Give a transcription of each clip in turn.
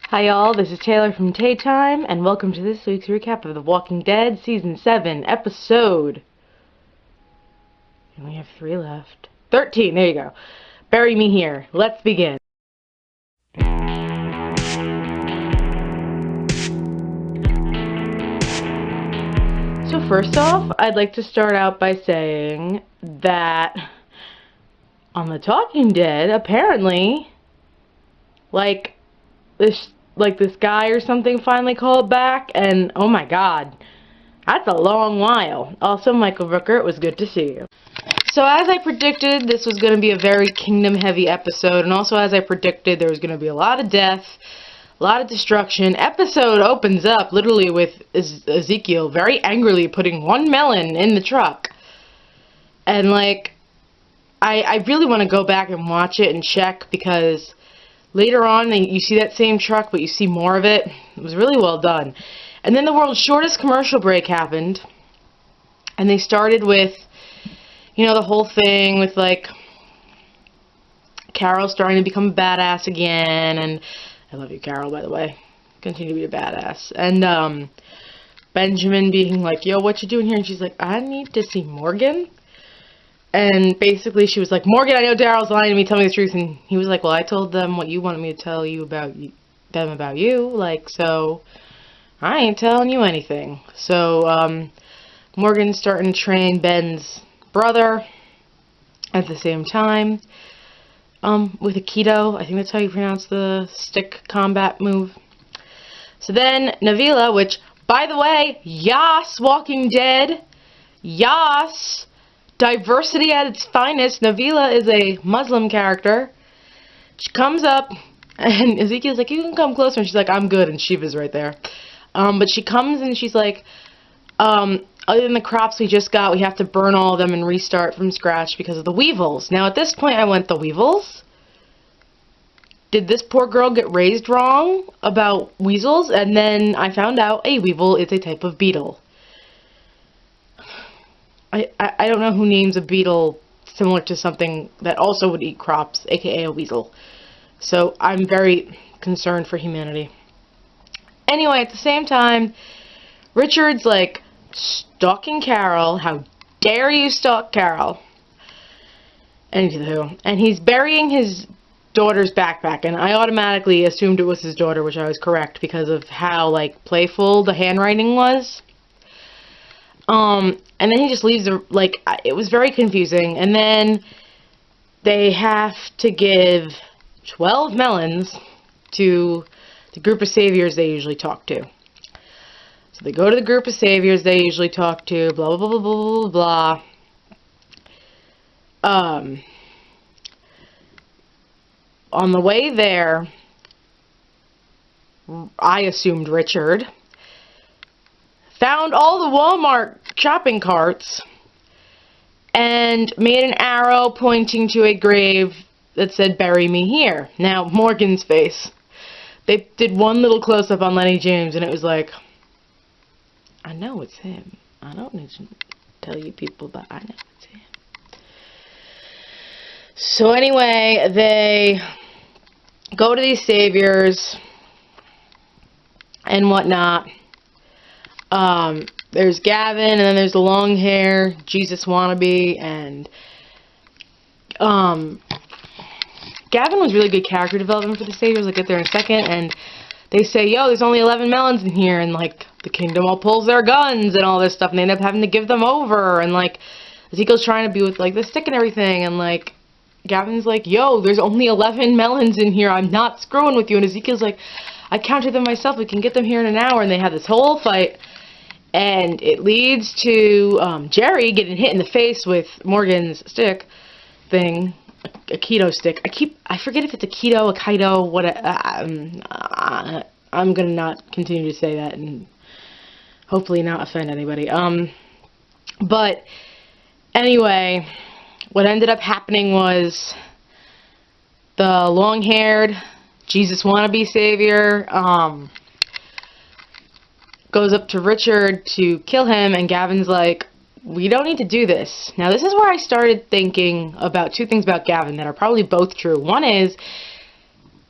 Hi y'all, this is Taylor from Tay Time, and welcome to this week's recap of The Walking Dead Season 7 episode. And we have 3 left. 13, there you go. Bury me here. Let's begin. So first off, I'd like to start out by saying that on The Talking Dead, apparently, this guy or something finally called back, and oh my god, that's a long while. Also, Michael Rooker, it was good to see you. So as I predicted, this was going to be a very kingdom-heavy episode, and also as I predicted, there was going to be a lot of death, a lot of destruction. Episode opens up literally with Ezekiel very angrily putting 1 melon in the truck. And I really want to go back and watch it and check, because later on, you see that same truck, but you see more of it. It was really well done. And then the world's shortest commercial break happened. And they started with, the whole thing with, Carol starting to become a badass again. And I love you, Carol, by the way. Continue to be a badass. And Benjamin being like, yo, what you doing here? And she's like, I need to see Morgan. And basically she was like, Morgan, I know Daryl's lying to me, tell me the truth. And he was like, well, I told them what you wanted me to tell you about them about you. So I ain't telling you anything. So Morgan's starting to train Ben's brother at the same time with Aikido. I think that's how you pronounce the stick combat move. So then Navila, which, by the way, yas, Walking Dead, yas. Diversity at its finest. Navila is a Muslim character. She comes up, and Ezekiel's like, you can come closer. And she's like, I'm good. And Shiva's right there. But she comes and she's like, other than the crops we just got, we have to burn all of them and restart from scratch because of the weevils. Now, at this point, I went, the weevils? Did this poor girl get raised wrong about weasels? And then I found out a weevil is a type of beetle. I don't know who names a beetle similar to something that also would eat crops, aka a weasel. So I'm very concerned for humanity. Anyway, at the same time, Richard's like stalking Carol. How dare you stalk Carol? Anywho, and he's burying his daughter's backpack, and I automatically assumed it was his daughter, which I was correct because of how playful the handwriting was. And then he just leaves it was very confusing. And then they have to give 12 melons to the group of saviors they usually talk to. So they go to the group of saviors they usually talk to, blah, blah, blah, blah, blah, blah. On the way there, I assumed Richard found all the Walmart shopping carts and made an arrow pointing to a grave that said, bury me here. Now, Morgan's face. They did one little close-up on Lenny James, and it was like, I know it's him. I don't need to tell you people, but I know it's him. So anyway, they go to these saviors and whatnot. There's Gavin, and then there's the long hair Jesus wannabe, and Gavin was really good character development for the saviors. I'll get there in a second. And they say, yo, there's only 11 melons in here, and the kingdom all pulls their guns and all this stuff, and they end up having to give them over, and Ezekiel's trying to be with the stick and everything, and Gavin's like, yo, there's only 11 melons in here, I'm not screwing with you. And Ezekiel's like, I counted them myself, we can get them here in an hour. And they have this whole fight. And it leads to Jerry getting hit in the face with Morgan's stick thing, a keto stick. I forget if it's a keto, what. I'm gonna not continue to say that and hopefully not offend anybody. But anyway, what ended up happening was the long-haired Jesus wannabe savior goes up to Richard to kill him, and Gavin's like, we don't need to do this. Now, this is where I started thinking about 2 things about Gavin that are probably both true. One is,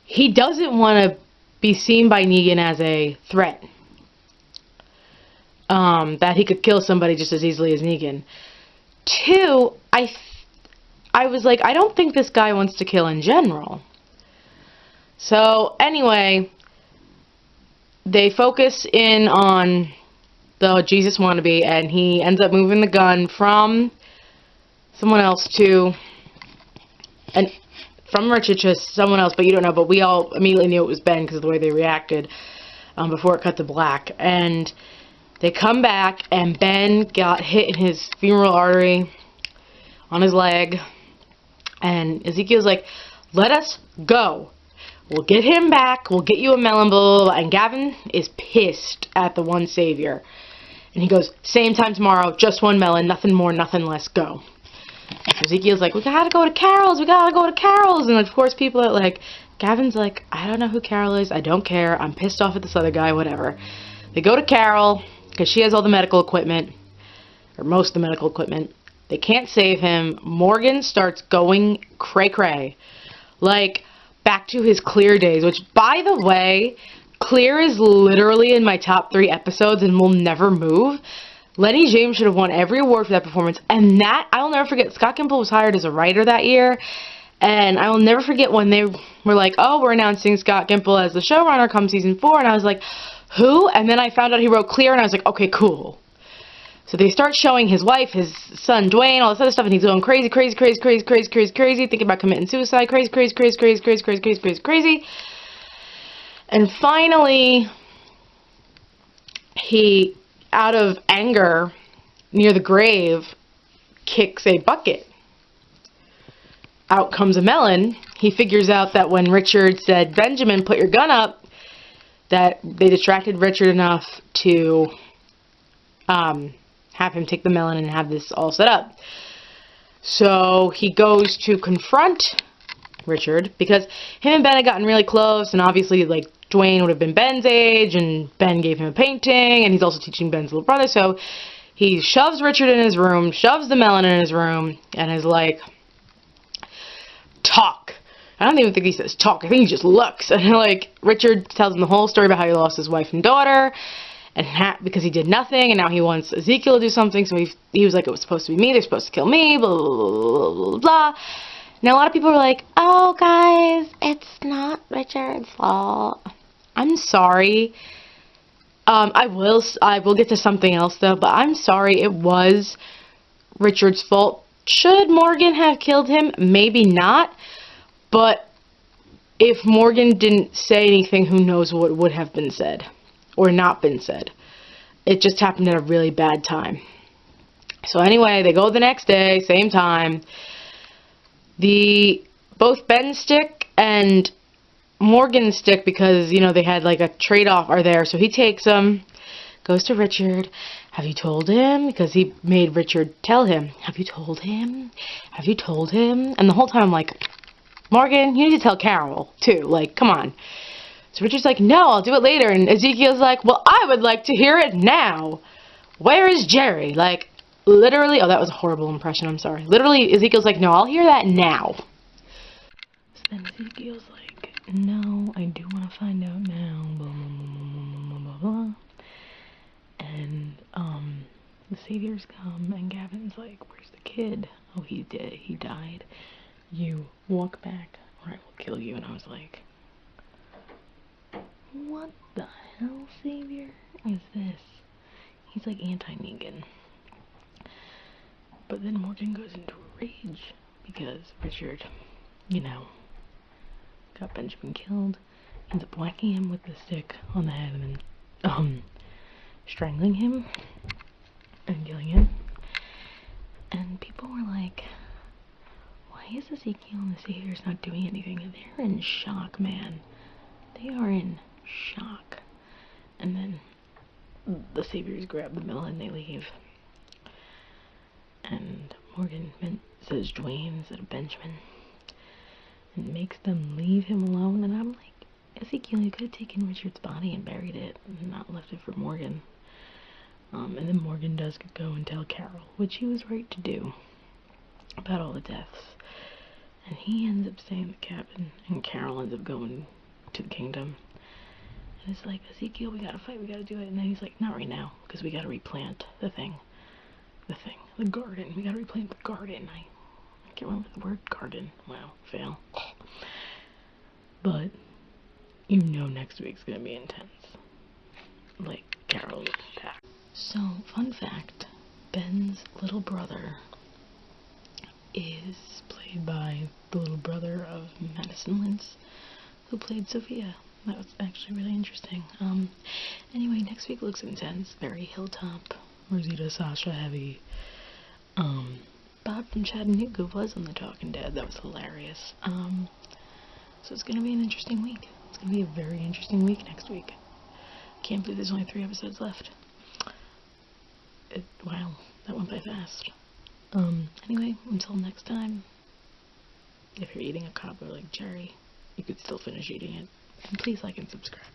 he doesn't want to be seen by Negan as a threat. That he could kill somebody just as easily as Negan. 2, I was like, I don't think this guy wants to kill in general. So, anyway, they focus in on the Jesus wannabe, and he ends up moving the gun from someone else from Richard to someone else, but you don't know, but we all immediately knew it was Ben because of the way they reacted before it cut to black. And they come back, and Ben got hit in his femoral artery on his leg, and Ezekiel's like, let us go. We'll get him back, we'll get you a melon bowl, and Gavin is pissed at the one savior. And he goes, same time tomorrow, just one melon, nothing more, nothing less, go. Ezekiel's like, we gotta go to Carol's, and of course people are like, Gavin's like, I don't know who Carol is, I don't care, I'm pissed off at this other guy, whatever. They go to Carol, because she has all the medical equipment, or most of the medical equipment. They can't save him. Morgan starts going cray-cray. Like, back to his Clear days, which, by the way, Clear is literally in my top 3 episodes and will never move. Lenny James should have won every award for that performance. And that, I'll never forget, Scott Gimple was hired as a writer that year. And I will never forget when they were like, oh, we're announcing Scott Gimple as the showrunner come season 4. And I was like, who? And then I found out he wrote Clear, and I was like, okay, cool. So they start showing his wife, his son Dwayne, all this other stuff, and he's going crazy, thinking about committing suicide, crazy. And finally, he, out of anger, near the grave, kicks a bucket. Out comes a melon. He figures out that when Richard said, Benjamin, put your gun up, that they distracted Richard enough to have him take the melon and have this all set up. So he goes to confront Richard, because him and Ben had gotten really close, and obviously, like, Dwayne would have been Ben's age, and Ben gave him a painting, and he's also teaching Ben's little brother, so he shoves Richard in his room, shoves the melon in his room, and is like, talk. I don't even think he says talk, I think he just looks, and like, Richard tells him the whole story about how he lost his wife and daughter, and because he did nothing, and now he wants Ezekiel to do something, so he was like, it was supposed to be me, they're supposed to kill me, blah, blah, blah, blah, blah. Now, a lot of people are like, oh, guys, it's not Richard's fault. I'm sorry. I will get to something else, though, but I'm sorry, it was Richard's fault. Should Morgan have killed him? Maybe not, but if Morgan didn't say anything, who knows what would have been said. Or not been said. It just happened at a really bad time. So anyway, they go the next day, same time. Both Ben's stick and Morgan's stick, because, you know, they had like a trade-off, are there. So he takes them, goes to Richard. Have you told him? Because he made Richard tell him. Have you told him? Have you told him? And the whole time I'm like, Morgan, you need to tell Carol, too. Like, come on. So Richard's like, no, I'll do it later. And Ezekiel's like, well, I would like to hear it now. Where is Jerry? Like, literally, oh, that was a horrible impression, I'm sorry. Literally, Ezekiel's like, no, I'll hear that now. So then Ezekiel's like, no, I do want to find out now. Blah, blah, blah, blah, blah, blah. And, the saviors come, and Gavin's like, where's the kid? Oh, he did. He died. You walk back, or I will kill you. And I was like, what the hell, Savior, is this? He's like anti-Negan. But then Morgan goes into a rage because Richard, you know, got Benjamin killed, ends up whacking him with the stick on the head, and then strangling him and killing him. And people were like, why is Ezekiel and the Saviors not doing anything? And they're in shock, man. They are in shock. And then the Saviors grab the melon and they leave. And Morgan says Dwayne instead of Benjamin, and makes them leave him alone. And I'm like, Ezekiel, you could have taken Richard's body and buried it and not left it for Morgan. And then Morgan does go and tell Carol, which he was right to do, about all the deaths. And he ends up staying in the cabin, and Carol ends up going to the kingdom. And it's like, Ezekiel, we gotta fight, we gotta do it. And then he's like, not right now, because we gotta replant the garden. We gotta replant the garden. I can't remember the word garden. Wow, fail. But, you know next week's gonna be intense. Like, Carol's back. So, fun fact, Ben's little brother is played by the little brother of Madison Lintz, who played Sophia. That was actually really interesting. Anyway, next week looks intense. Very Hilltop, Rosita, Sasha heavy. Bob from Chattanooga was on The Talking Dead. That was hilarious. So it's gonna be an interesting week. It's gonna be a very interesting week next week. Can't believe there's only 3 episodes left. Wow, that went by fast. Anyway, until next time, if you're eating a cobbler like Jerry, you could still finish eating it. And please like and subscribe.